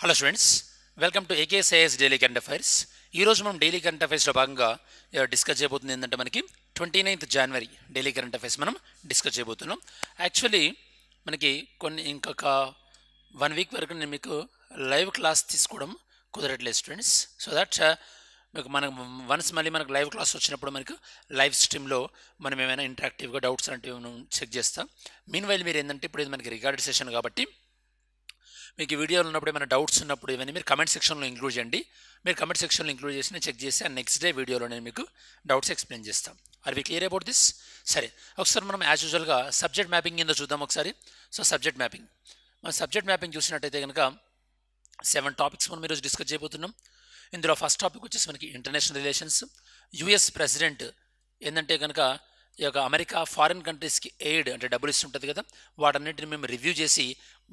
Hello students, welcome to ఏకేఎస్ఐఎస్ daily current affairs. ఈరోజు మనం daily current అఫైర్స్లో భాగంగా డిస్కస్ చేయబోతుంది ఏంటంటే మనకి 29th జనవరి డైలీ కరెంట్ అఫైర్స్ మనం డిస్కస్ చేయబోతున్నాం. యాక్చువల్లీ మనకి ఇంకొక 1 వీక్ వరకు నేను మీకు లైవ్ క్లాస్ తీసుకోవడం కుదరట్లేదు స్టూడెంట్స్. సో దట్ వన్స్ మళ్ళీ మనకు లైవ్ క్లాస్ వచ్చినప్పుడు మనకు లైవ్ స్ట్రీమ్లో మనం ఏమైనా ఇంటరాక్టివ్గా డౌట్స్ అంటే చెక్ చేస్తాం. మీన్ వైల్ మీరు ఏంటంటే ఇప్పుడు ఇది మనకి రికార్డెడ్ సెషన్ కాబట్టి మీకు వీడియోలో ఉన్నప్పుడు ఏమైనా డౌట్స్ ఉన్నప్పుడు ఇవన్నీ మీరు కమెంట్ సెక్షన్లో ఇంక్లూడ్ చేయండి. మీరు కమెంట్ సెక్షన్లో ఇంక్లూడ్ చేసి చెక్ చేసి ఆ నెక్స్ట్ డే వీడియోలో నేను మీకు డౌట్స్ ఎక్స్ప్లెయిన్ చేస్తాను. Are we clear about this? సరే, ఒకసారి మనం యాజ్ యూజువల్గా సబ్జెక్ట్ మ్యాపింగ్ ఏందో చూద్దాం ఒకసారి. సో సబ్జెక్ట్ మ్యాపింగ్, మనం సబ్జెక్ట్ మ్యాపింగ్ చూసినట్టయితే కనుక 7 టాపిక్స్ మనం ఈరోజు డిస్కస్ చేయబోతున్నాం. ఇందులో ఫస్ట్ టాపిక్ వచ్చేసి మనకి ఇంటర్నేషనల్ రిలేషన్స్. యుఎస్ ప్రెసిడెంట్ ఏంటంటే కనుక ఈ యొక్క అమెరికా ఫారిన్ కంట్రీస్కి ఎయిడ్ అంటే డబ్బులు ఇస్తుంటుంది కదా, వాటన్నిటిని మేము రివ్యూ చేసి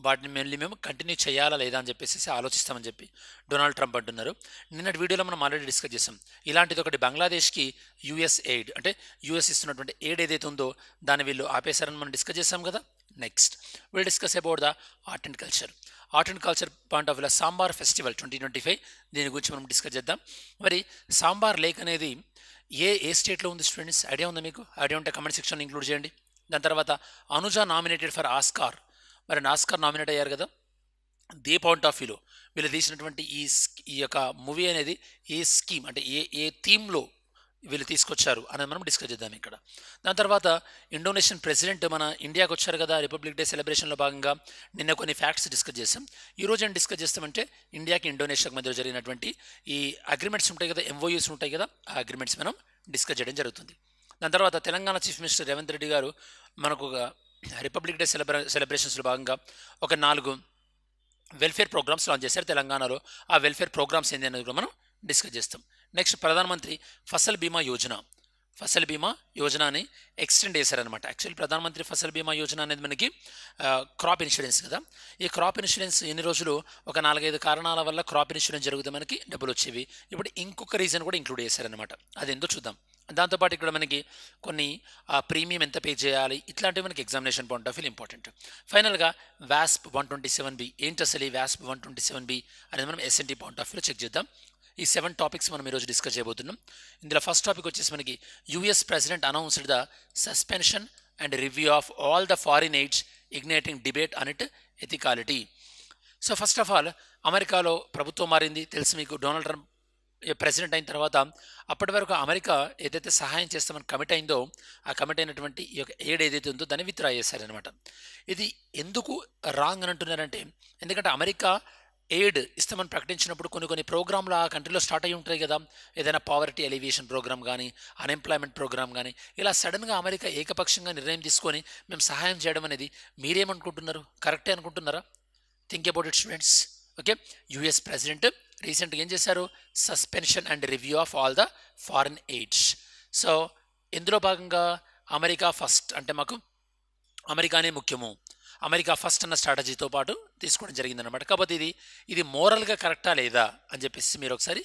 వాటిని మళ్ళీ మేము కంటిన్యూ చేయాలా లేదా అని చెప్పేసి ఆలోచిస్తామని చెప్పి డొనాల్డ్ ట్రంప్ అంటున్నారు. నిన్నటి వీడియోలో మనం ఆల్రెడీ డిస్కస్ చేసాం. ఇలాంటిది ఒకటి బంగ్లాదేశ్కి యూఎస్ ఎయిడ్ అంటే యూఎస్ ఇస్తున్నటువంటి ఎయిడ్ ఏదైతే ఉందో దాన్ని వీళ్ళు ఆపేశారని మనం డిస్కస్ చేసాం కదా. Next will discuss about the art and culture. Art and culture point of వ్యూలో సాంబార్ ఫెస్టివల్ 2025 దీని గురించి మనం డిస్కస్ చేద్దాం. మరి సాంబార్ లేక్ అనేది ఏ స్టేట్లో ఉంది స్టూడెంట్స్? ఐడియా ఉందా మీకు? ఐడియా ఉంటే కమెంట్ సెక్షన్లో ఇంక్లూడ్ చేయండి. దాని తర్వాత అనుజ నామినేటెడ్ ఫర్ ఆస్కార్. మరి ఆస్కార్ నామినేట్ అయ్యారు కదా. దే పాయింట్ ఆఫ్ వ్యూలో వీళ్ళు తీసినటువంటి ఈ యొక్క మూవీ అనేది ఏ స్కీమ్ అంటే ఏ థీమ్లో వీళ్ళు తీసుకొచ్చారు అనేది మనం డిస్కస్ చేద్దాం ఇక్కడ. దాని తర్వాత ఇండోనేషియన్ ప్రెసిడెంట్ మన ఇండియాకి వచ్చారు కదా రిపబ్లిక్ డే సెలబ్రేషన్లో భాగంగా. నిన్న కొన్ని ఫ్యాక్ట్స్ డిస్కస్ చేసాం. ఈరోజు ఏం డిస్కస్ చేస్తామంటే ఇండియాకి ఇండోనేషియాకి మధ్య జరిగినటువంటి ఈ అగ్రిమెంట్స్ ఉంటాయి కదా, ఎంఓయూస్ ఉంటాయి కదా, ఆ అగ్రిమెంట్స్ మనం డిస్కస్ చేయడం జరుగుతుంది. దాని తర్వాత తెలంగాణ చీఫ్ మినిస్టర్ రేవంత్ రెడ్డి గారు మనకు ఒక రిపబ్లిక్ డే సెలబ్రేషన్స్లో భాగంగా ఒక 4 వెల్ఫేర్ ప్రోగ్రామ్స్ లాంచ్ చేశారు తెలంగాణలో. ఆ వెల్ఫేర్ ప్రోగ్రామ్స్ ఏంటి అనేది కూడా మనం డిస్కస్ చేస్తాం. నెక్స్ట్ ప్రధానమంత్రి ఫసల్ బీమా యోజనని ఎక్స్టెండ్ చేశారనమాట. యాక్చువల్లీ ప్రధానమంత్రి ఫసల్ బీమా యోజన అనేది మనకి క్రాప్ ఇన్సూరెన్స్ కదా. ఈ క్రాప్ ఇన్సూరెన్స్ ఎన్ని రోజులు ఒక 4-5 కారణాల వల్ల క్రాప్ ఇన్సూరెన్స్ జరిగితే మనకి డబ్బులు వచ్చేవి. ఇప్పుడు ఇంకొక రీజన్ కూడా ఇంక్లూడ్ చేశారనమాట. అదేందో చూద్దాం. దాంతోపాటు ఇక్కడ మనకి కొన్ని ప్రీమియం ఎంత పే చేయాలి ఇట్లాంటివి మనకి examination point of view important. ఫైనల్గా వ్యాస్ప్ 127B ఏంటి అసలు ఈ వ్యాస్ప్ 127B అనేది మనం ఎస్ఎన్టీ పాయింట్ ఆఫ్ వ్యూలో చెక్ చేద్దాం. ఈ 7 టాపిక్స్ మనం ఈరోజు డిస్కస్ చేయబోతున్నాం. ఇందులో ఫస్ట్ టాపిక్ వచ్చేసి మనకి US president announced the suspension and review of all the foreign aids igniting debate on it ethicality. So first of all అమెరికాలో ప్రభుత్వం మారింది తెలుసు మీకు. డొనాల్డ్ ట్రంప్ ప్రెసిడెంట్ అయిన తర్వాత అప్పటి వరకు అమెరికా ఏదైతే సహాయం చేస్తామని కమిట్ అయిందో ఆ కమిట్ అయినటువంటి ఈ యొక్క ఎయిడ్ ఏదైతే ఉందో దాన్ని విత్డ్రా చేశారనమాట. ఇది ఎందుకు రాంగ్ అని అంటున్నారంటే, ఎందుకంటే అమెరికా ఎయిడ్ ఇస్తామని ప్రకటించినప్పుడు కొన్ని ప్రోగ్రాంలు ఆ కంట్రీలో స్టార్ట్ అయ్యి ఉంటాయి కదా. ఏదైనా పావర్టీ ఎలివేషన్ ప్రోగ్రామ్ కానీ అన్ఎంప్లాయ్మెంట్ ప్రోగ్రామ్ కానీ ఇలా సడన్గా అమెరికా ఏకపక్షంగా నిర్ణయం తీసుకొని మేము సహాయం చేయడం అనేది మీరేమనుకుంటున్నారు? కరెక్టే అనుకుంటున్నారా? Think about it students. Okay, US president రీసెంట్గా ఏం చేశారు? Suspension and review of all the foreign AIDS. So ఇందులో భాగంగా అమెరికా ఫస్ట్ అంటే మాకు అమెరికానే ముఖ్యము, అమెరికా ఫస్ట్ అన్న స్ట్రాటజీతో పాటు తీసుకోవడం జరిగిందనమాట. కాబట్టి ఇది మోరల్గా కరెక్టా లేదా అని చెప్పేసి మీరు ఒకసారి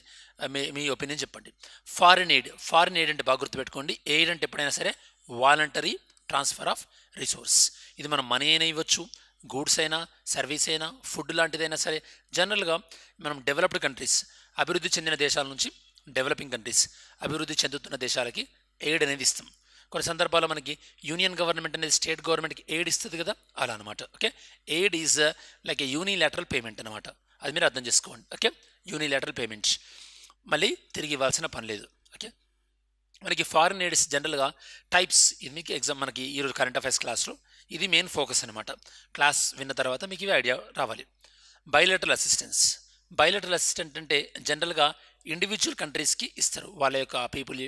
మీ ఒపీనియన్ చెప్పండి. ఫారిన్ ఎయిడ్ అంటే బాగా గుర్తుపెట్టుకోండి. ఎయిడ్ అంటే ఎప్పుడైనా సరే వాలంటరీ ట్రాన్స్ఫర్ ఆఫ్ రిసోర్స్. ఇది మనం మనీ అయినా ఇవ్వచ్చు, గూడ్స్ అయినా, సర్వీస్ అయినా, ఫుడ్ లాంటిదైనా సరే. జనరల్గా మనం డెవలప్డ్ కంట్రీస్ అభివృద్ధి చెందిన దేశాల నుంచి డెవలపింగ్ కంట్రీస్ అభివృద్ధి చెందుతున్న దేశాలకి ఎయిడ్ అనేది ఇస్తాం. కొన్ని సందర్భాల్లో మనకి యూనియన్ గవర్నమెంట్ అనేది స్టేట్ గవర్నమెంట్కి ఎయిడ్ ఇస్తుంది కదా, అలా అనమాట. Okay, aid is like A unilateral payment అనమాట. అది మీరు అర్థం చేసుకోండి. ఓకే, యూనిలాటరల్ పేమెంట్స్ మళ్ళీ తిరిగి ఇవ్వాల్సిన పని లేదు. ఓకే, మనకి ఫారిన్ ఎయిడ్స్ జనరల్గా టైప్స్. ఇది మీకు ఎగ్జామ్ మనకి ఈరోజు కరెంట్ అఫైర్స్ క్లాస్లో ఇది మెయిన్ ఫోకస్ అనమాట. క్లాస్ విన్న తర్వాత మీకు ఇవి ఐడియా రావాలి. బైలేటరల్ అసిస్టెంట్ అంటే జనరల్గా ఇండివిజువల్ కంట్రీస్కి ఇస్తారు వాళ్ళ యొక్క పీపుల్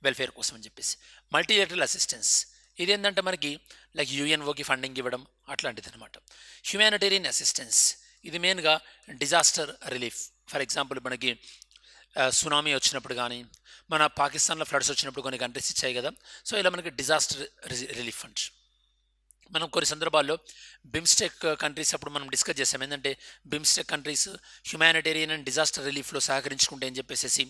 వెల్ఫేర్ కోసం అని చెప్పేసి. మల్టీలేటరల్ అసిస్టెన్స్ ఇది ఏంటంటే మనకి లైక్ యుఎన్ఓకి ఫండింగ్ ఇవ్వడం అట్లాంటిది అనమాట. హ్యుమానిటేరియన్ అసిస్టెన్స్ ఇది మెయిన్గా డిజాస్టర్ రిలీఫ్. ఫర్ ఎగ్జాంపుల్ మనకి సునామీ వచ్చినప్పుడు కానీ మన పాకిస్తాన్లో ఫ్లడ్స్ వచ్చినప్పుడు కొన్ని కంట్రీస్ ఇచ్చాయి కదా. సో ఇలా మనకి డిజాస్టర్ రిలీఫ్ ఫండ్స్. మనం కొన్ని సందర్భాల్లో బిమ్స్టెక్ కంట్రీస్ అప్పుడు మనం డిస్కస్ చేసాం. ఏంటంటే BIMSTEC countries humanitarian and disaster రిలీఫ్లో సహకరించుకుంటే అని చెప్పేసి.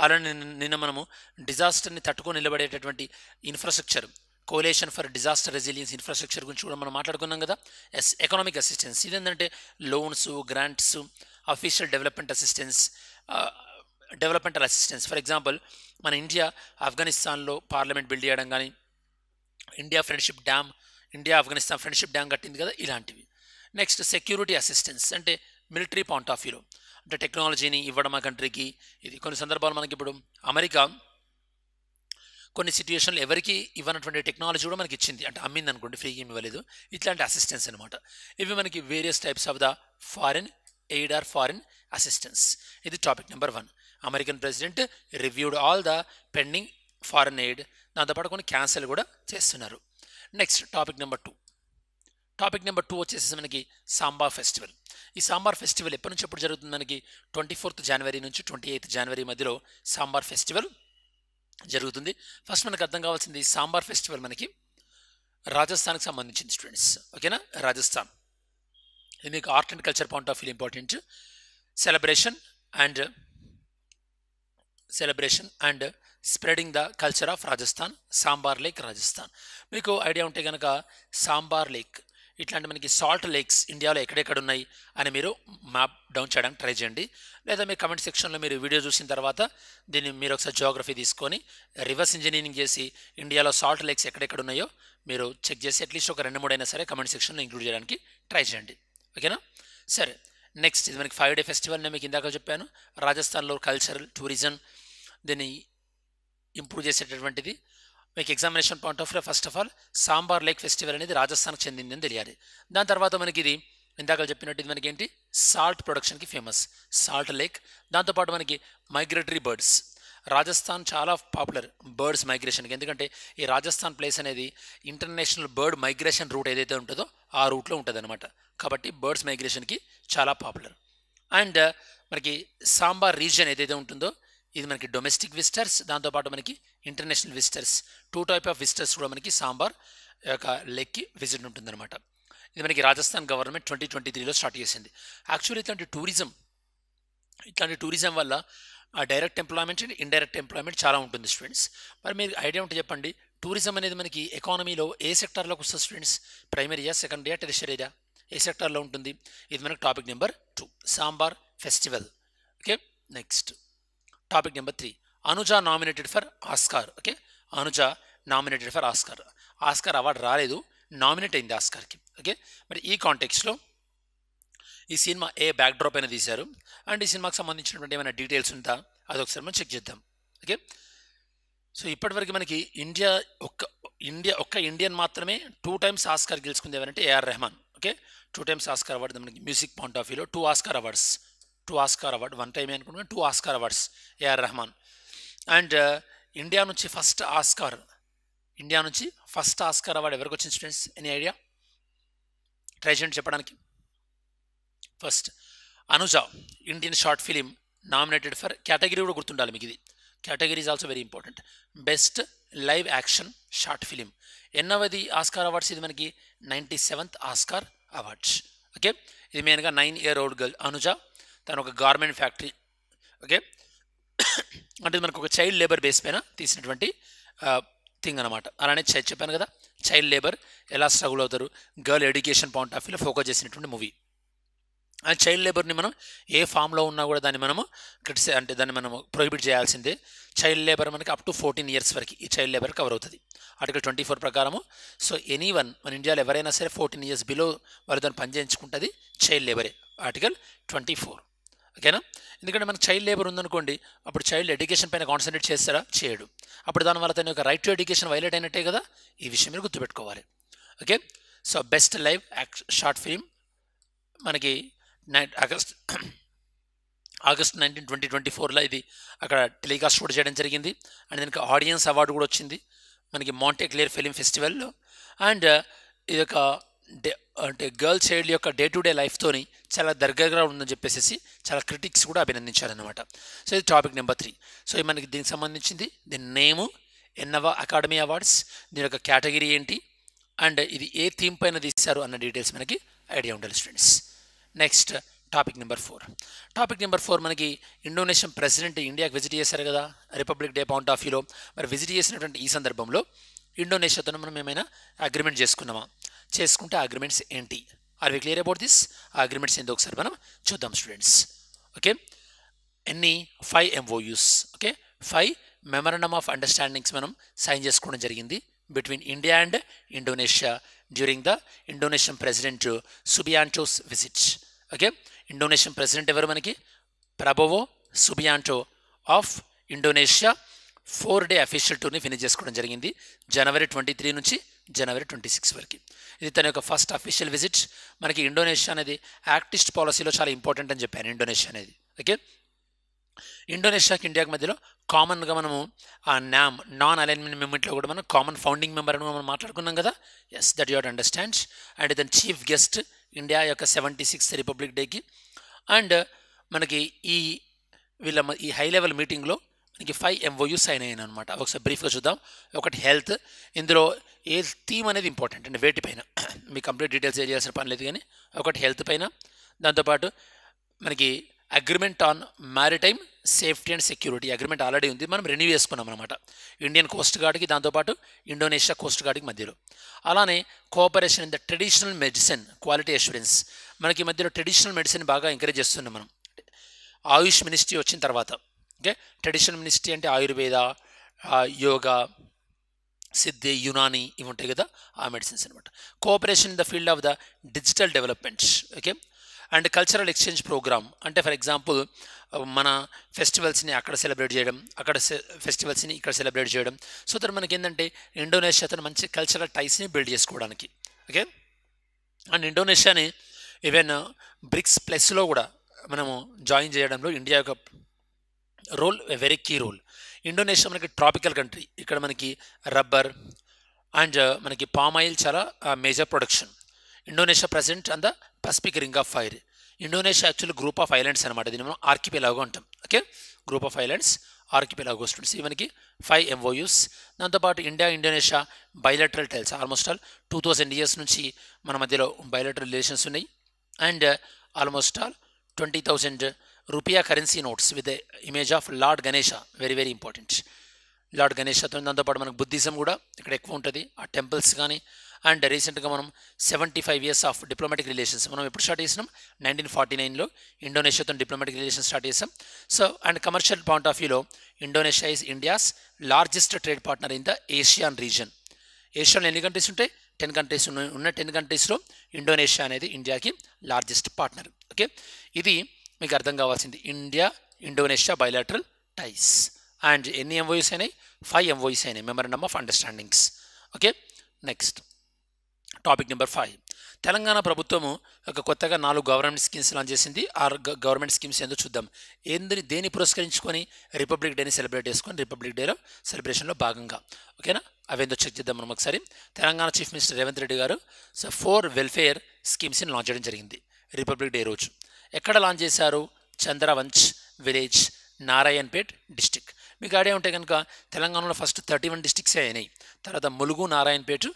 అలానే నిన్న మనము డిజాస్టర్ని తట్టుకొని నిలబడేటటువంటి infrastructure coalition for disaster resilience infrastructure గురించి కూడా మనం మాట్లాడుకున్నాం కదా. ఎకనామిక్ అసిస్టెన్స్ ఇదేంటంటే loans, grants, official developmental assistance. For example మన ఇండియా ఆఫ్ఘనిస్తాన్లో పార్లమెంట్ బిల్డ్ చేయడం కానీ, ఇండియా ఆఫ్ఘనిస్తాన్ ఫ్రెండ్షిప్ డ్యామ్ కట్టింది కదా, ఇలాంటివి. నెక్స్ట్ సెక్యూరిటీ అసిస్టెన్స్ అంటే మిలిటరీ పాయింట్ ఆఫ్ వ్యూలో అంటే టెక్నాలజీని ఇవ్వడం ఆ కంట్రీకి. ఇది కొన్ని సందర్భాలు మనకి ఇప్పుడు అమెరికా కొన్ని సిట్యుయేషన్లో ఎవరికి ఇవ్వనటువంటి టెక్నాలజీ కూడా మనకి ఇచ్చింది, అంటే అమ్మింది అనుకోండి, ఫ్రీగా ఇవ్వలేదు. ఇట్లాంటి అసిస్టెన్స్ అనమాట. ఇవి మనకి various types of the foreign aid or foreign assistance. ఇది topic number 1. American president reviewed all the pending foreign aid, దాంతోపాటు కొన్ని క్యాన్సిల్ కూడా చేస్తున్నారు. నెక్స్ట్ టాపిక్ నెంబర్ 2 వచ్చేసి మనకి సాంబార్ ఫెస్టివల్. ఈ సాంబార్ ఫెస్టివల్ ఎప్పటి నుంచి ఎప్పుడు జరుగుతుంది? మనకి 24th జనవరి నుంచి 28th జనవరి మధ్యలో సాంబార్ ఫెస్టివల్ జరుగుతుంది. ఫస్ట్ మనకు అర్థం కావాల్సింది, ఈ సాంబార్ ఫెస్టివల్ మనకి రాజస్థాన్కి సంబంధించింది స్టూడెంట్స్. ఓకేనా, రాజస్థాన్. ఇది మీకు art and culture point of view important. Celebration and spreading the culture of Rajasthan, sambar lake Rajasthan. మీకు ఐడియా ఉంటే కనుక సాంబార్ లేక్ ఇట్లాంటి మనకి సాల్ట్ లేక్స్ ఇండియాలో ఎక్కడెక్కడ ఉన్నాయి అని మీరు మ్యాప్ డౌన్ చేయడానికి ట్రై చేయండి. లేదా మీ కమెంట్ సెక్షన్లో మీరు వీడియో చూసిన తర్వాత దీన్ని మీరు ఒకసారి జియోగ్రఫీ తీసుకొని రివర్స్ ఇంజనీరింగ్ చేసి ఇండియాలో సాల్ట్ లేక్స్ ఎక్కడెక్కడ ఉన్నాయో మీరు చెక్ చేసి అట్లీస్ట్ ఒక 2-3 అయినా సరే కమెంట్ సెక్షన్లో ఇంక్లూడ్ చేయడానికి ట్రై చేయండి. ఓకేనా, సరే. నెక్స్ట్ ఇది మనకి 5 డే ఫెస్టివల్. నేను మీకు ఇందాక చెప్పాను, రాజస్థాన్లో కల్చరల్ టూరిజం దీన్ని ఇంప్రూవ్ చేసేటటువంటిది. మీకు examination point of view first of all sambar lake festival అనేది రాజస్థాన్కి చెందింది అని తెలియాలి. దాని తర్వాత మనకి ఇది ఇందాక చెప్పినట్టు ఇది మనకి ఏంటి, సాల్ట్ ప్రొడక్షన్కి ఫేమస్ సాల్ట్ లేక్. దాంతోపాటు మనకి మైగ్రేటరీ బర్డ్స్, రాజస్థాన్ చాలా పాపులర్ బర్డ్స్ మైగ్రేషన్కి. ఎందుకంటే ఈ రాజస్థాన్ ప్లేస్ అనేది ఇంటర్నేషనల్ బర్డ్ మైగ్రేషన్ రూట్ ఏదైతే ఉంటుందో ఆ రూట్లో ఉంటుంది అనమాట. కాబట్టి బర్డ్స్ మైగ్రేషన్కి చాలా పాపులర్. అండ్ మనకి సాంబార్ రీజియన్ ఏదైతే ఉంటుందో ఇది మనకి డొమెస్టిక్ విజిటర్స్, దాంతోపాటు మనకి international visitors, 2 type of visitors కూడా మనకి సాంబార్ యొక్క లేక్కి విజిట్ ఉంటుందన్నమాట. ఇది మనకి రాజస్థాన్ గవర్నమెంట్ 2023లో స్టార్ట్ చేసింది. యాక్చువల్లీ ఇట్లాంటి టూరిజం వల్ల direct employment and indirect employment చాలా ఉంటుంది స్టూడెంట్స్. మరి మీరు ఐడియా ఉంటే చెప్పండి, టూరిజం అనేది మనకి ఎకానమీలో ఏ సెక్టార్లోకి వస్తుంది స్టూడెంట్స్? ప్రైమరీయా, సెకండరీయా, టెరిషరీయా? ఏ సెక్టార్లో ఉంటుంది? ఇది మనకి topic number 2 sambar festival. Okay, next topic number 3 Anuja nominated for Oscar. Okay, Anuja nominated for Oscar award రాలేదు, నామినేట్ అయింది ఆస్కార్కి. ఓకే, మరి ఈ కాంటెక్స్లో ఈ సినిమా ఏ బ్యాక్డ్రాప్ అయినా తీశారు అండ్ ఈ సినిమాకి సంబంధించినటువంటి ఏమైనా డీటెయిల్స్ ఉందా అదొకసారి మనం చెక్ చేద్దాం. ఓకే, సో ఇప్పటివరకు మనకి ఒక్క ఇండియన్ మాత్రమే 2 times ఆస్కార్ గెలుచుకుంది. ఎవరంటే AR Rahman. Okay, 2 times Oscar award మనకి మ్యూజిక్ పాయింట్ ఆఫ్ వ్యూలో 2 ఆస్కార్ అవార్డ్స్, 1 టైమే అనుకుంటున్నాను, 2 Oscar awards AR Rahman. And India నుంచి ఫస్ట్ ఆస్కార్ అవార్డు ఎవరికి వచ్చింది స్టూడెంట్స్? Any idea? ట్రై చేయండి చెప్పడానికి. First Anuja Indian short film nominated for category కూడా గుర్తుండాలి మీకు. ఇది category is also very important. Best live action short film. ఎన్నవది ఆస్కార్ అవార్డ్స్? ఇది మనకి 97th ఆస్కార్ అవార్డ్స్. ఓకే, ఇది మెయిన్గా 9-year-old గర్ల్ అనుజా, తను ఒక గార్మెంట్ ఫ్యాక్టరీ. ఓకే, అంటే మనకు ఒక చైల్డ్ లేబర్ బేస్ పైన తీసినటువంటి థింగ్ అనమాట. అలానే చెప్పాను కదా, చైల్డ్ లేబర్ ఎలా స్ట్రగుల్ అవుతారు, గర్ల్ ఎడ్యుకేషన్ పాయింట్ ఆఫ్ వ్యూలో ఫోకస్ చేసినటువంటి మూవీ. అండ్ చైల్డ్ లేబర్ని మనం ఏ ఫామ్లో ఉన్నా కూడా దాన్ని మనము దాన్ని మనము ప్రొహిబిట్ చేయాల్సిందే. చైల్డ్ లేబర్ మనకి అప్ టు 14 years వరకు ఈ చైల్డ్ లేబర్ కవర్ అవుతుంది ఆర్టికల్ 24 ప్రకారము. సో ఎనీవన్ మన ఇండియాలో ఎవరైనా సరే 14 years బిలో వాళ్ళు దాన్ని పని చేయించుకుంటుంది చైల్డ్ లేబరే, ఆర్టికల్ 24. ఓకేనా, ఎందుకంటే మనకు చైల్డ్ లేబర్ ఉందనుకోండి, అప్పుడు చైల్డ్ ఎడ్యుకేషన్ పైన కాన్సన్ట్రేట్ చేస్తారా? చేయడు. అప్పుడు దానివల్ల తన యొక్క రైట్ టు ఎడ్యుకేషన్ వైలేట్ అయినట్టే కదా. ఈ విషయం మీరు గుర్తుపెట్టుకోవాలి. Okay, so best live short film మనకి ఆగస్ట్ 19, 2024లో ఇది అక్కడ టెలికాస్ట్ కూడా చేయడం జరిగింది. అండ్ దీనికి ఆడియన్స్ అవార్డు కూడా వచ్చింది మనకి మాంటే క్లియర్ ఫిలిం ఫెస్టివల్లో. అండ్ ఇది ఒక అంటే గర్ల్ చైల్డ్ యొక్క డే టు డే లైఫ్తోని చాలా దగ్గరగా ఉందని చెప్పేసి చాలా క్రిటిక్స్ కూడా అభినందించారనమాట. సో ఇది టాపిక్ నెంబర్ 3. సో ఇది మనకి దీనికి సంబంధించింది దీని నేము, ఎన్నవ అకాడమీ అవార్డ్స్, దీని యొక్క కేటగిరీ ఏంటి, అండ్ ఇది ఏ థీమ్ పైన తీశారు అన్న డీటెయిల్స్ మనకి ఐడియా ఉండాలి స్టూడెంట్స్. నెక్స్ట్ టాపిక్ నెంబర్ 4 మనకి ఇండోనేషియన్ ప్రెసిడెంట్ ఇండియాకి విజిట్ చేశారు కదా రిపబ్లిక్ డే పాయింట్ ఆఫ్ వ్యూలో. మరి విజిట్ చేసినటువంటి ఈ సందర్భంలో ఇండోనేషియాతో మనం ఏమైనా అగ్రిమెంట్ చేసుకున్నామా? చేసుకుంటే అగ్రిమెంట్స్ ఏంటి are we clear about this? ఆ అగ్రిమెంట్స్ ఏందో ఒకసారి మనం చూద్దాం స్టూడెంట్స్. ఓకే, ఎన్ని 5 MOUs, okay 5 memorandum of understandings మనం సైన్ చేసుకోవడం జరిగింది between India and Indonesia during the Indonesian president Subianto's visit. Okay, Indonesian president ఎవరు మనకి? Prabowo Subianto of Indonesia 4-day official టూర్ని ఫినిష్ చేసుకోవడం జరిగింది జనవరి 23 నుంచి జనవరి 26 వరకు. ఇది తన యొక్క ఫస్ట్ అఫీషియల్ విజిట్. మనకి ఇండోనేషియా అనేది యాక్ట్ ఈస్ట్ పాలసీలో చాలా ఇంపార్టెంట్ అని చెప్పాను ఇండోనేషియా అనేది. ఓకే, ఇండోనేషియాకి ఇండియాకి మధ్యలో కామన్గా మనము ఆ నాన్ అలైన్మెంట్ మూమెంట్లో కూడా మనం కామన్ ఫౌండింగ్ మెంబర్ అని మనం మాట్లాడుకున్నాం కదా. Yes, that you have to understand. And then chief guest India యొక్క 76th రిపబ్లిక్ డేకి. అండ్ మనకి ఈ హై లెవెల్ మీటింగ్లో మనకి 5 MOUs సైన్ అయ్యాయి అనమాట. ఒకసారి బ్రీఫ్గా చూద్దాం. ఒకటి హెల్త్, ఇందులో ఏ థీమ్ అనేది ఇంపార్టెంట్ అండి, వేటిపైన మీ కంప్లీట్ డీటెయిల్స్ చేయాల్సిన పని లేదు, కానీ ఒకటి హెల్త్ పైన. దాంతోపాటు మనకి agreement on maritime safety and security agreement already ఉంది, మనం రెన్యూ చేసుకున్నాం అనమాట ఇండియన్ కోస్ట్ గార్డ్కి, దాంతోపాటు ఇండోనేషియా కోస్ట్ గార్డ్కి మధ్యలో. అలానే cooperation in the traditional medicine quality assurance, మనకి మధ్యలో ట్రెడిషనల్ మెడిసిన్ బాగా ఎంకరేజ్ చేస్తున్నాం మనం ఆయుష్ మినిస్ట్రీ వచ్చిన తర్వాత. ఓకే, ట్రెడిషనల్ మినిస్ట్రీ అంటే ఆయుర్వేద, యోగా, సిద్ధి, యునాని ఇవి ఉంటాయి కదా, ఆ మెడిసిన్స్ అనమాట. Cooperation in the field of the digital development. Okay, and cultural exchange program అంటే ఫర్ ఎగ్జాంపుల్ మన ఫెస్టివల్స్ని అక్కడ సెలబ్రేట్ చేయడం, అక్కడ ఫెస్టివల్స్ని ఇక్కడ సెలబ్రేట్ చేయడం. సో దట్ మనకి ఏంటంటే ఇండోనేషియాతో మంచి కల్చరల్ టైస్ని బిల్డ్ చేసుకోవడానికి. ఓకే, అండ్ ఇండోనేషియాని ఈవెన్ బ్రిక్స్ ప్లస్లో కూడా మనము జాయిన్ చేయడంలో ఇండియా యొక్క role very key role. Indonesia మనకి ట్రాపికల్ కంట్రీ, ఇక్కడ మనకి రబ్బర్ అండ్ మనకి పామ్ ఆయిల్ చాలా major production. Indonesia present on the Pacific ring of fire. Indonesia actually group of islands అనమాట, దీన్ని మనం ఆర్కిపెలాగో అంటాం. Okay, group of islands archipelago students. ఇవి మనకి 5 MOUs. దాంతోపాటు India Indonesia bilateral tiles almost all 2000 years నుంచి మన మధ్యలో బైలాటరల్ రిలేషన్స్ ఉన్నాయి. And almost all 20,000 rupiah currency notes with the image of lord Ganesha, very very important lord గణేషతో. దాంతోపాటు మనకు బుద్ధిజం కూడా ఇక్కడ ఎక్కువ ఉంటుంది, ఆ టెంపుల్స్ కానీ. అండ్ రీసెంట్గా మనం 75 years ఆఫ్ డిప్లొమాటిక్ రిలేషన్స్ మనం ఎప్పుడు స్టార్ట్ చేసినాం? 1949లో ఇండోనేషియాతో డిప్లొమాటిక్ రిలేషన్స్ స్టార్ట్ చేసాం. So and commercial point of వ్యూలో Indonesia is India's largest trade partner in the Asian region. ఏషియాలో ఎన్ని కంట్రీస్ ఉంటాయి? 10 కంట్రీస్ ఉన్న 10 కంట్రీస్లో ఇండోనేషియా అనేది ఇండియాకి లార్జెస్ట్ పార్ట్నర్. ఓకే, ఇది మీకు అర్థం కావాల్సింది India Indonesia bilateral ties. And ఎన్ని MOUs అయినాయి? 5 MOUs అయినాయి, memorandum of understandings. Okay, next topic number 5. Telangana ప్రభుత్వము ఒక కొత్తగా 4 గవర్నమెంట్ స్కీమ్స్ లాంచ్ చేసింది. ఆ గవర్నమెంట్ స్కీమ్స్ ఏందో చూద్దాం. దేని పురస్కరించుకొని రిపబ్లిక్ డేని సెలబ్రేట్ చేసుకొని రిపబ్లిక్ డేలో సెలబ్రేషన్లో భాగంగా. ఓకేనా, అవేందో చెక్ చేద్దాం మనం ఒకసారి. తెలంగాణ చీఫ్ మినిస్టర్ రేవంత్ రెడ్డి గారు 4 వెల్ఫేర్ స్కీమ్స్ని లాంచ్ చేయడం జరిగింది రిపబ్లిక్ డే రోజు. ఎక్కడ లాంచ్ చేశారు? చంద్రవంచ్ విలేజ్, నారాయణపేట్ డిస్టిక్. మీకు ఐడియా ఉంటే కనుక తెలంగాణలో ఫస్ట్ 31 డిస్టిక్సే అయినాయి, తర్వాత ములుగు, నారాయణపేట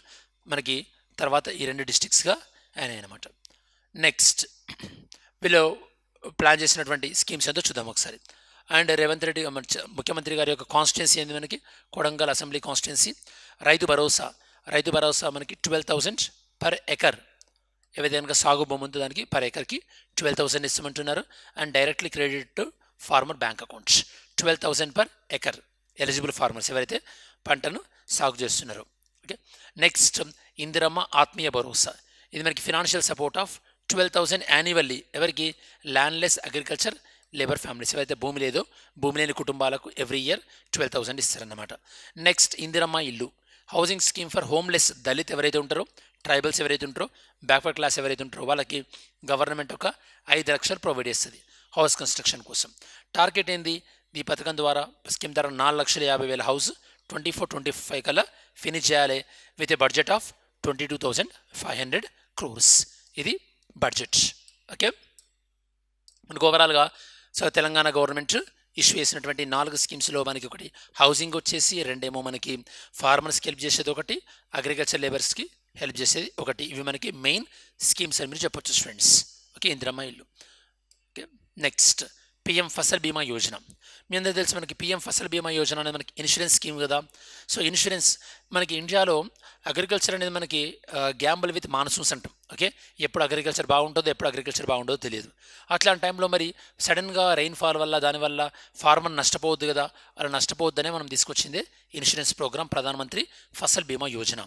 మనకి తర్వాత ఈ 2 డిస్టిక్స్గా అయినాయి అనమాట. నెక్స్ట్ వీళ్ళు ప్లాన్ చేసినటువంటి స్కీమ్స్ ఏంటో చూద్దాం ఒకసారి. అండ్ రేవంత్ రెడ్డి ముఖ్యమంత్రి గారి యొక్క కాన్స్టిట్యున్సీ ఏంది మనకి? Kodangal assembly constituency. రైతు భరోసా మనకి 12,000 పర్ ఎకర్. ఏవైతే కనుక సాగు భూమి ఉందో దానికి పర్ ఎకర్కి 12,000 ఇస్తామంటున్నారు. And directly credit to farmer bank accounts 12,000 per acre eligible farmers ఎవరైతే పంటను సాగు చేస్తున్నారో. ఓకే, నెక్స్ట్ ఇందిరమ్మ ఆత్మీయ భరోసా. ఇది మనకి ఫినాన్షియల్ సపోర్ట్ ఆఫ్ 12,000 యాన్యువల్లీ. ఎవరికి? ల్యాండ్లెస్ అగ్రికల్చర్ లేబర్ ఫ్యామిలీస్, ఎవరైతే భూమి లేదో భూమి లేని కుటుంబాలకు ఎవ్రీ ఇయర్ 12,000 ఇస్తారన్నమాట. నెక్స్ట్ ఇందిరమ్మ ఇల్లు, housing scheme for homeless Dalit ఎవరైతే ఉంటారో, ట్రైబల్స్ ఎవరైతే ఉంటారో, బ్యాక్వర్డ్ క్లాస్ ఎవరైతే ఉంటారో వాళ్ళకి గవర్నమెంట్ ఒక 5 లక్షలు ప్రొవైడ్ చేస్తుంది హౌస్ కన్స్ట్రక్షన్ కోసం. టార్గెట్ ఏంది? ఈ పథకం ద్వారా స్కీమ్ ద్వారా 4,50,000 హౌస్ 24-25 కల్లా ఫినిష్ చేయాలి with a budget of 22,500 crores. ఇది బడ్జెట్. ఓకే, మనకు ఓవరాల్గా సో తెలంగాణ గవర్నమెంట్ ఇష్యూ చేసినటువంటి 4 స్కీమ్స్లో మనకి ఒకటి హౌసింగ్ వచ్చేసి, 2 మనకి ఫార్మర్స్కి హెల్ప్ చేసేది, ఒకటి అగ్రికల్చర్ లేబర్స్కి హెల్ప్ చేసేది ఒకటి. ఇవి మనకి మెయిన్ స్కీమ్స్ అని మీరు చెప్పొచ్చు స్టూడెంట్స్. ఓకే, ఇందిరమ్మ ఇల్లు. Okay, next PM Fasal Bima Yojana. మీ అందరికీ తెలుసు మనకి పిఎం ఫసల్ బీమా యోజన అనేది మనకి ఇన్సూరెన్స్ స్కీమ్ కదా. సో ఇన్సూరెన్స్ మనకి ఇండియాలో అగ్రికల్చర్ అనేది మనకి గ్యాంబుల్ విత్ మాన్సూన్స్ అంటాం. ఓకే, ఎప్పుడు అగ్రికల్చర్ బాగుంటుందో ఎప్పుడు అగ్రికల్చర్ బాగుంటుందో తెలియదు. అట్లాంటి టైంలో మరి సడన్గా రెయిన్ఫాల్ వల్ల దానివల్ల ఫార్మర్ నష్టపోవద్దు కదా, అలా నష్టపోవద్దనే మనం తీసుకొచ్చింది ఇన్సూరెన్స్ ప్రోగ్రామ్ ప్రధానమంత్రి ఫసల్ బీమా యోజన.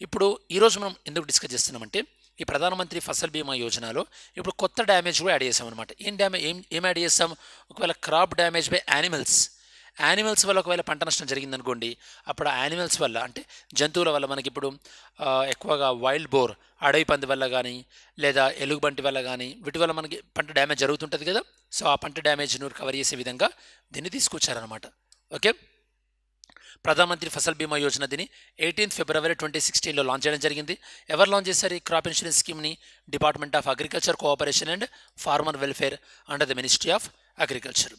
ఇప్పుడు ఈరోజు మనం ఎందుకు డిస్కస్ చేస్తున్నామంటే ఈ ప్రధానమంత్రి ఫసల్ బీమా యోజనలో ఇప్పుడు కొత్త డ్యామేజ్ కూడా యాడ్ చేసాం అనమాట. ఏం యాడ్ చేస్తాం? ఒకవేళ క్రాప్ డ్యామేజ్ బై యానిమల్స్ వల్ల ఒకవేళ పంట నష్టం జరిగిందనుకోండి, అప్పుడు ఆ యానిమల్స్ వల్ల అంటే జంతువుల వల్ల మనకి ఇప్పుడు ఎక్కువగా వైల్డ్ బోర్ అడవి పంది వల్ల కానీ లేదా ఎలుగుబంటి వల్ల కానీ వీటి వల్ల మనకి పంట డ్యామేజ్ జరుగుతుంటుంది కదా. సో ఆ పంట డ్యామేజ్ను కవర్ చేసే విధంగా దీన్ని తీసుకొచ్చారనమాట. ఓకే, ప్రధానమంత్రి ఫసల్ బీమా యోజన దీన్ని 18 ఫిబ్రవరి 2016లో లాంచ్ చేయడం జరిగింది. ఎవరు లాంచ్ చేశారు ఈ క్రాప్ ఇన్సూరెన్స్ స్కీమ్ని? Department of agriculture, cooperation and farmer welfare under the ministry of agriculture.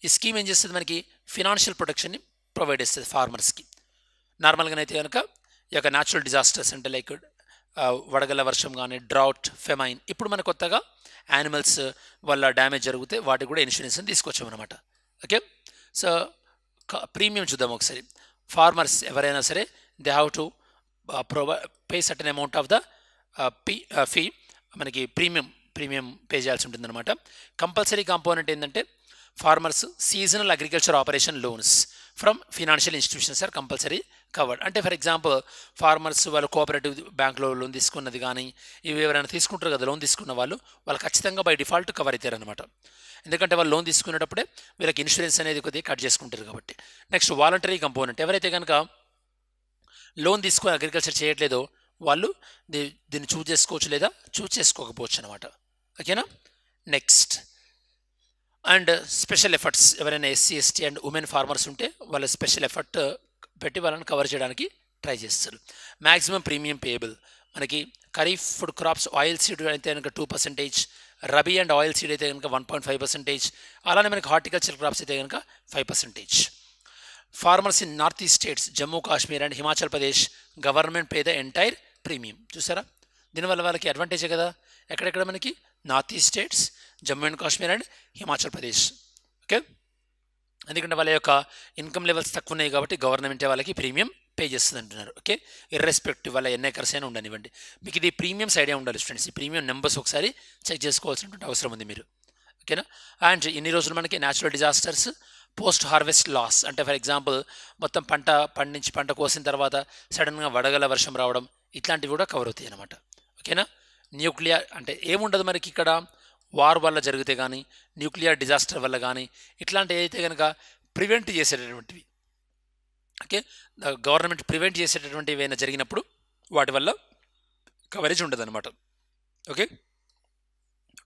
ఈ స్కీమ్ ఏం చేస్తుంది? మనకి ఫినాన్షియల్ ప్రొటెక్షన్ని ప్రొవైడ్ చేస్తుంది ఫార్మర్స్కి. నార్మల్గానైతే కనుక ఈ యొక్క న్యాచురల్ డిజాస్టర్స్ అంటే లైక్ వడగల వర్షం కానీ, డ్రౌట్, ఫెమైన్, ఇప్పుడు మన కొత్తగా యానిమల్స్ వల్ల డ్యామేజ్ జరిగితే వాటికి కూడా ఇన్సూరెన్స్ని తీసుకొచ్చామన్నమాట. ఓకే, సో ప్రీమియం చూద్దాం ఒకసారి. ఫార్మర్స్ ఎవరైనా సరే they have to pay certain amount of the fee, మనకి ప్రీమియం పే చేయాల్సి ఉంటుందన్నమాట. కంపల్సరీ కాంపోనెంట్ ఏంటంటే farmers seasonal agriculture operation loans from financial institutions are compulsory covered. అంటే ఫర్ ఎగ్జాంపుల్ ఫార్మర్స్ వాళ్ళు కోఆపరేటివ్ బ్యాంక్లో లోన్ తీసుకున్నది కానీ ఇవి ఎవరైనా తీసుకుంటారు కదా, లోన్ తీసుకున్న వాళ్ళు ఖచ్చితంగా బై డిఫాల్ట్ కవర్ అవుతారనమాట. ఎందుకంటే వాళ్ళు లోన్ తీసుకునేటప్పుడే వీళ్ళకి ఇన్సూరెన్స్ అనేది కొద్దిగా కట్ చేసుకుంటారు కాబట్టి. నెక్స్ట్ వాలంటరీ కంపోనెంట్, ఎవరైతే కనుక లోన్ తీసుకొని అగ్రికల్చర్ చేయట్లేదో వాళ్ళు దీన్ని చూజ్ చేసుకోవచ్చు లేదా చూజ్ చేసుకోకపోవచ్చు అనమాట. ఓకేనా. నెక్స్ట్ అండ్ స్పెషల్ ఎఫర్ట్స్, ఎవరైనా SC, ST and women farmers ఉంటే వాళ్ళ స్పెషల్ ఎఫర్ట్ పెట్టి వాళ్ళని కవర్ చేయడానికి ట్రై చేస్తారు. మ్యాక్సిమం ప్రీమియం పేయబుల్, మనకి kharif food crops oil seed అయితే కనుక 2%, రబీ అండ్ ఆయిల్ సీడ్ అయితే కనుక 1.5%, అలానే మనకి హార్టికల్చర్ క్రాప్స్ అయితే కనుక 5%. Farmers in north east states, Jammu Kashmir and Himachal Pradesh government pay the entire premium. చూసారా, దీనివల్ల వాళ్ళకి అడ్వాంటేజే కదా. ఎక్కడెక్కడ మనకి north east states, Jammu and Kashmir and Himachal Pradesh. Okay, ఎందుకంటే వాళ్ళ యొక్క ఇన్కమ్ లెవెల్స్ తక్కువ ఉన్నాయి కాబట్టి గవర్నమెంటే వాళ్ళకి ప్రీమియం పే చేస్తుంది అంటున్నారు. ఓకే, ఇర్రెస్పెక్టివ్ వాళ్ళ ఎన్ని ఎకర్స్ అయినా ఉండనివ్వండి. మీకు ఇది ప్రీమియమ్స్ ఐడియా ఉండాలి స్టూడెంట్స్. ఈ ప్రీమియం నెంబర్స్ ఒకసారి చెక్ చేసుకోవాల్సినటువంటి అవసరం ఉంది మీరు. ఓకేనా. అండ్ ఇన్ని రోజులు మనకి natural disasters, post harvest loss అంటే ఫర్ ఎగ్జాంపుల్ మొత్తం పంట కోసిన తర్వాత సడన్గా వడగల వర్షం రావడం, ఇట్లాంటివి కూడా కవర్ అవుతాయి అన్నమాట. ఓకేనా. న్యూక్లియర్ అంటే ఏముండదు మనకి ఇక్కడ, వార్ వల్ల జరిగితే కానీ, న్యూక్లియర్ డిజాస్టర్ వల్ల కానీ, ఇట్లాంటివి అయితే కనుక ప్రివెంట్ చేసేటటువంటివి. ఓకే, గవర్నమెంట్ ప్రివెంట్ చేసేటటువంటివి ఏమైనా జరిగినప్పుడు వాటి వల్ల కవరేజ్ ఉండదు అనమాట. ఓకే,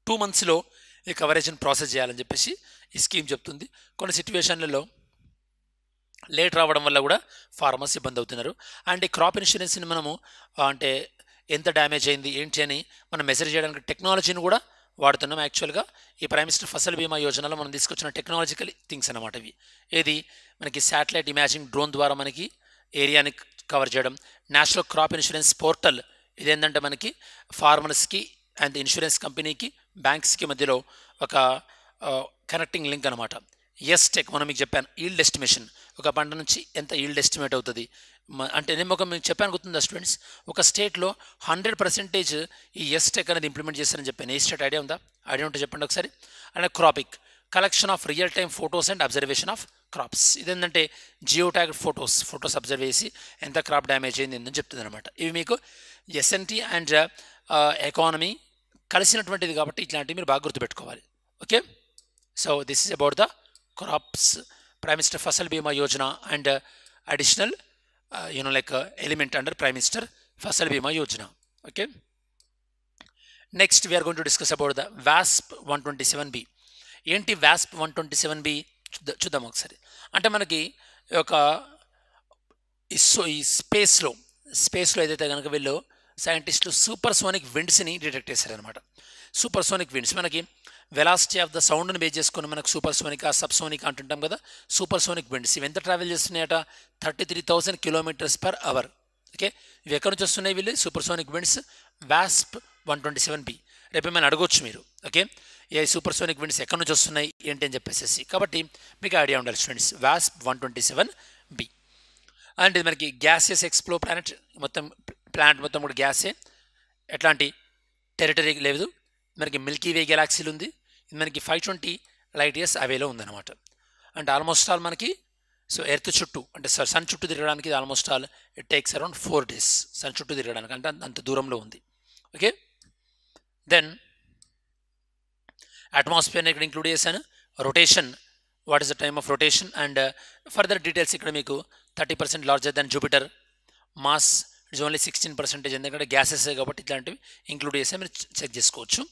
2 monthsలో ఈ కవరేజ్ని ప్రాసెస్ చేయాలని చెప్పేసి ఈ స్కీమ్ చెప్తుంది. కొన్ని సిచ్యువేషన్లలో లేట్ రావడం వల్ల కూడా ఫార్మర్స్ ఇబ్బంది అవుతున్నారు. అండ్ ఈ క్రాప్ ఇన్సూరెన్స్ని మనము అంటే ఎంత డ్యామేజ్ అయింది ఏంటి అని మనం మెజర్ చేయడానికి టెక్నాలజీని కూడా వాడుతున్నాం. యాక్చువల్గా ఈ ప్రైమ్ మినిస్టర్ ఫసల్ బీమా యోజనలో మనం తీసుకొచ్చిన టెక్నాలజికల్ థింగ్స్ అనమాట ఇవి. ఏది మనకి శాటిలైట్ ఇమేజింగ్ డ్రోన్ ద్వారా మనకి ఏరియాని కవర్ చేయడం, నేషనల్ క్రాప్ ఇన్సూరెన్స్ పోర్టల్, ఇదేంటంటే మనకి ఫార్మర్స్కి అండ్ ఇన్సూరెన్స్ కంపెనీకి బ్యాంక్స్కి మధ్యలో ఒక కనెక్టింగ్ లింక్ అనమాట. టెక్ మనం మీకు చెప్పాను, ఈల్డ్ ఎస్టిమేషన్, ఒక పంట నుంచి ఎంత ఈల్డ్ ఎస్టిమేట్ అవుతుంది అంటే నేను మీకు చెప్పాను గుర్తుందా స్టూడెంట్స్, ఒక స్టేట్లో 100% ఈ టెక్ అనేది ఇంప్లిమెంట్ చేస్తారని చెప్పాను. ఏ స్టేట్ ఐడియా ఉందా? ఐడియా ఉంటే చెప్పండి ఒకసారి. And CROPIC, collection of real time photos and observation of crops, ఇదేంటంటే జియో ట్యాగ్ ఫొటోస్ అబ్జర్వ్ చేసి ఎంత క్రాప్ డ్యామేజ్ అయింది ఏందని చెప్తుంది అనమాట. ఇవి మీకు ఎస్ఎన్టీ అండ్ ఎకానమీ కలిసినటువంటిది కాబట్టి ఇట్లాంటివి మీరు బాగా గుర్తుపెట్టుకోవాలి. Okay, so this is about the crops prime minister Fasal Bima Yojana and additional element under Prime Minister Fasal Bima Yojana. Okay. Next we are going to discuss about the WASP 127B. ఏంటి WASP 127B చూద్దాం ఒకసారి. అంటే మనకి ఒక ఈ స్పేస్లో ఏదైతే కనుక వీళ్ళు సైంటిస్టులు సూపర్ సోనిక్ విండ్స్ని డిటెక్ట్ చేశారనమాట. సూపర్ సోనిక్ విండ్స్ మనకి వెలాసిటీ ఆఫ్ ద సౌండ్ని బేస్ చేసుకుని మనకు సూపర్ సోనిక్, సబ్సోనిక్ అంటుంటాం కదా. సూపర్ సోనిక్ విండ్స్ ఇవి ఎంత ట్రావెల్ చేస్తున్నాయట? 33,000 km/h. ఓకే, ఇవి ఎక్కడి నుంచి వస్తున్నాయి వీళ్ళు super sonic winds? WASP 127B. రేపు ఏమైనా అడగొచ్చు మీరు. ఓకే, ఏ సూపర్సోనిక్ విండ్స్ ఎక్కడి నుంచి వస్తున్నాయి ఏంటి అని చెప్పేసి. కాబట్టి మీకు ఐడియా ఉండాలి స్టూడెంట్స్. Wasp 127b. అండ్ ఇది మనకి గ్యాసెస్ ఎక్స్ప్లో ప్లానెట్, మొత్తం ప్లానెట్ మొత్తం కూడా గ్యాసే, ఎట్లాంటి టెరిటరీ లేదు. మనకి మిల్కీ వే గెలాక్సీలు ఉంది. ఇది మనకి 520 లైట్ ఇయర్స్ అవేలో ఉందన్నమాట. అంటే ఆల్మోస్ట్ ఆల్ మనకి సో ఎర్త్ చుట్టూ అంటే సన్ చుట్టూ తిరగడానికి ఇది almost all it takes around 4 days sun చుట్టూ తిరగడానికి, అంటే అంత దూరంలో ఉంది. ఓకే, దెన్ అట్మాస్ఫియర్ని ఇక్కడ ఇంక్లూడ్ చేశాను. Rotation, what is the time of rotation, and further details ఇక్కడ మీకు 30% larger than Jupiter. Mass it's only 16%, ఎందుకంటే గ్యాసెస్ కాబట్టి ఇట్లాంటివి ఇంక్లూడ్ చేస్తే మీరు చెక్ చేసుకోవచ్చు.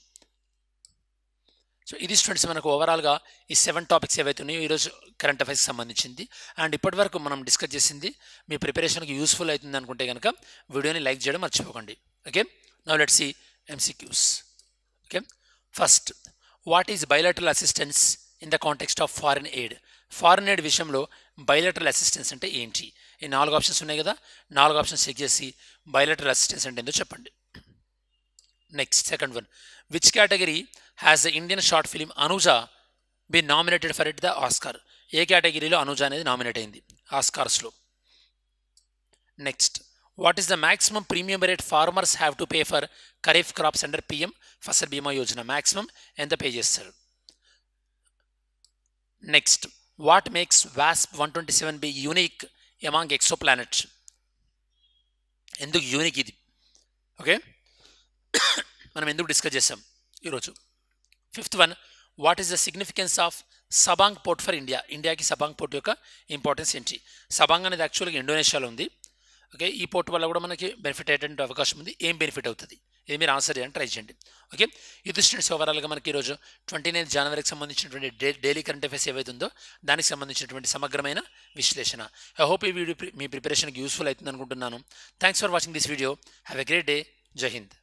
సో ఇది స్టూడెంట్స్ మనకు ఓవరాల్గా ఈ 7 టాపిక్స్ ఏవైతే ఉన్నాయో ఈరోజు కరెంట్ అఫైర్స్కి సంబంధించింది. అండ్ ఇప్పటివరకు మనం డిస్కస్ చేసింది మీ ప్రిపరేషన్కి యూస్ఫుల్ అవుతుంది అనుకుంటే కనుక వీడియోని లైక్ చేయడం మర్చిపోకండి. Okay, now let's see MCQs. Okay, first, what is bilateral assistance in the context of foreign aid? Foreign aid విషయంలో బైలాటరల్ అసిస్టెన్స్ అంటే ఏంటి? ఈ 4 ఆప్షన్స్ ఉన్నాయి కదా, 4 ఆప్షన్స్ చెక్ చేసి బైలాటరల్ అసిస్టెన్స్ అంటే ఏంటో చెప్పండి. Next, second one, which category has the Indian short film Anuja been nominated for it the Oscar? ఏ కేటగిరీలో అనుజా అనేది నామినేట్ అయింది ఆస్కార్స్లో? Next, what is the maximum premium rate farmers have to pay for kharif crops under PM Fasal Bima Yojana? Maximum ఎంత pay చేస్తారు? Next, what makes wasp 127b unique among exo planets? ఎందుకు unique ఇది? Okay, మనం ఎందుకు డిస్కస్ చేసాం ఈరోజు. Fifth one, what is the significance of Sabang port for India? ఇండియాకి Sabang port యొక్క ఇంపార్టెన్స్ ఏంటి? సబాంగ్ అనేది యాక్చువల్గా ఇండోనేషియాలో ఉంది. ఓకే, ఈ పోర్ట్ వల్ల కూడా మనకి బెనిఫిట్ అయ్యేటువంటి అవకాశం ఉంది. ఏం బెనిఫిట్ అవుతుంది ఇది మీరు ఆన్సర్ చేయడానికి ట్రై చేయండి. ఓకే, ఇది స్టూడెంట్స్ ఓవరాల్గా మనకి ఈరోజు 29 జనవరికి సంబంధించినటువంటి డైలీ కరెంట్ అఫైర్స్ ఏవైతే ఉందో దానికి సంబంధించినటువంటి సమగ్రమైన విశ్లేషణ. ఐ హోప్ ఈ వీడియో మీ ప్రిపరేషన్కి యూస్ఫుల్ అవుతుంది అనుకుంటున్నాను. Thanks for watching this video. Have a great day. జై హింద్.